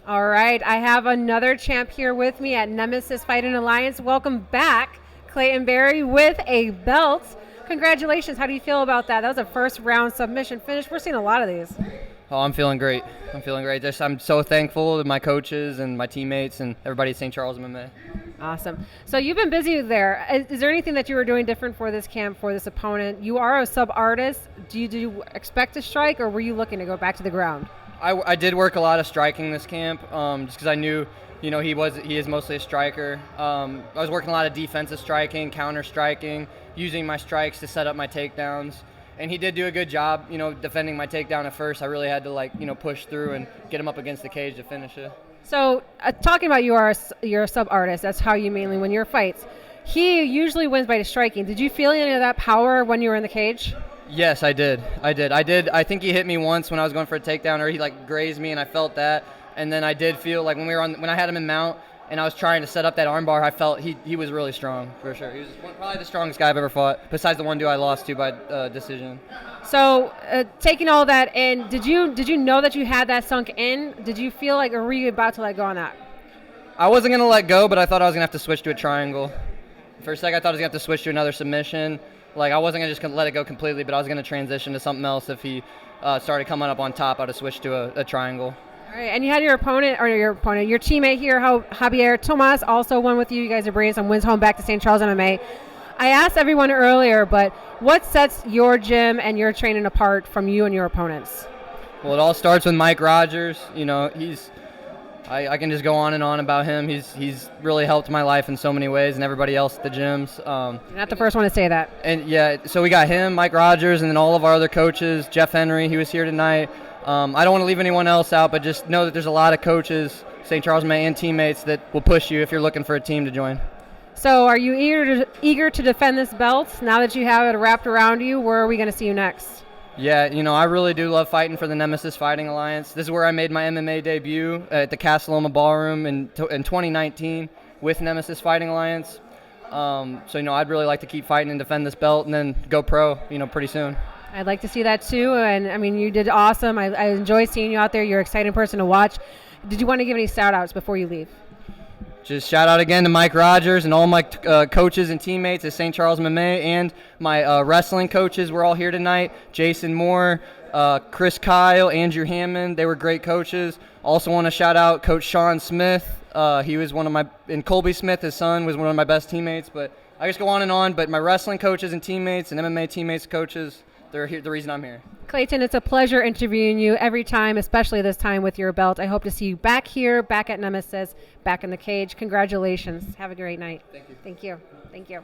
All right, I have another champ here with me at Nemesis Fighting Alliance. Welcome back, Clayton Berry, with a belt. Congratulations. How do you feel about that? That was a first round submission finish. We're seeing a lot of these. Oh, I'm feeling great. I'm so thankful to my coaches and my teammates and everybody at St. Charles MMA. Awesome. So you've been busy there. Is there anything that you were doing different for this camp, for this opponent? You are a sub-artist. Do you expect to strike, or were you looking to go back to the ground? I did work a lot of striking this camp, just because I knew, he is mostly a striker. I was working a lot of defensive striking, counter striking, using my strikes to set up my takedowns. And he did do a good job, defending my takedown at first. I really had to push through and get him up against the cage to finish it. So talking about you're a sub-artist, that's how you mainly win your fights. He usually wins by striking. Did you feel any of that power when you were in the cage? Yes, I did. I think he hit me once when I was going for a takedown, or he grazed me, and I felt that. And then I did feel like when I had him in mount and I was trying to set up that armbar, I felt he was really strong, for sure. He was probably the strongest guy I've ever fought, besides the one dude I lost to by decision. So taking all that in, did you know that you had that sunk in? Did you feel like, or were you about to let go on that? I wasn't going to let go, but I thought I was going to have to switch to a triangle. For a second, I thought I was going to have to switch to another submission. I wasn't going to just let it go completely, but I was going to transition to something else. If he started coming up on top, I'd have switched to a triangle. All right, and you had your teammate here, Javier Tomas, also won with you. You guys are bringing some wins home back to St. Charles MMA. I asked everyone earlier, but what sets your gym and your training apart from you and your opponents? Well, it all starts with Mike Rogers. I can just go on and on about him. He's really helped my life in so many ways, and everybody else at the gyms. You're not the first one to say that. And yeah, so we got him, Mike Rogers, and then all of our other coaches. Jeff Henry, he was here tonight. I don't want to leave anyone else out, but just know that there's a lot of coaches, St. Charles MMA, and teammates that will push you if you're looking for a team to join. So are you eager to defend this belt? Now that you have it wrapped around you, where are we going to see you next? Yeah, I really do love fighting for the Nemesis Fighting Alliance. This is where I made my MMA debut at the Casa Loma Ballroom in 2019 with Nemesis Fighting Alliance. I'd really like to keep fighting and defend this belt and then go pro, pretty soon. I'd like to see that too, and you did awesome. I enjoyed seeing you out there. You're an exciting person to watch. Did you want to give any shout-outs before you leave? Just shout out again to Mike Rogers and all my coaches and teammates at St. Charles MMA, and my wrestling coaches. We're all here tonight. Jason Moore, Chris Kyle, Andrew Hammond. They were great coaches. Also want to shout out Coach Sean Smith. He was and Colby Smith, his son, was one of my best teammates. But I just go on and on. But my wrestling coaches and teammates and MMA teammates, coaches, they're here, the reason I'm here. Clayton, it's a pleasure interviewing you every time, especially this time with your belt. I hope to see you back here, back at Nemesis, back in the cage. Congratulations. Have a great night. Thank you. Thank you. Thank you.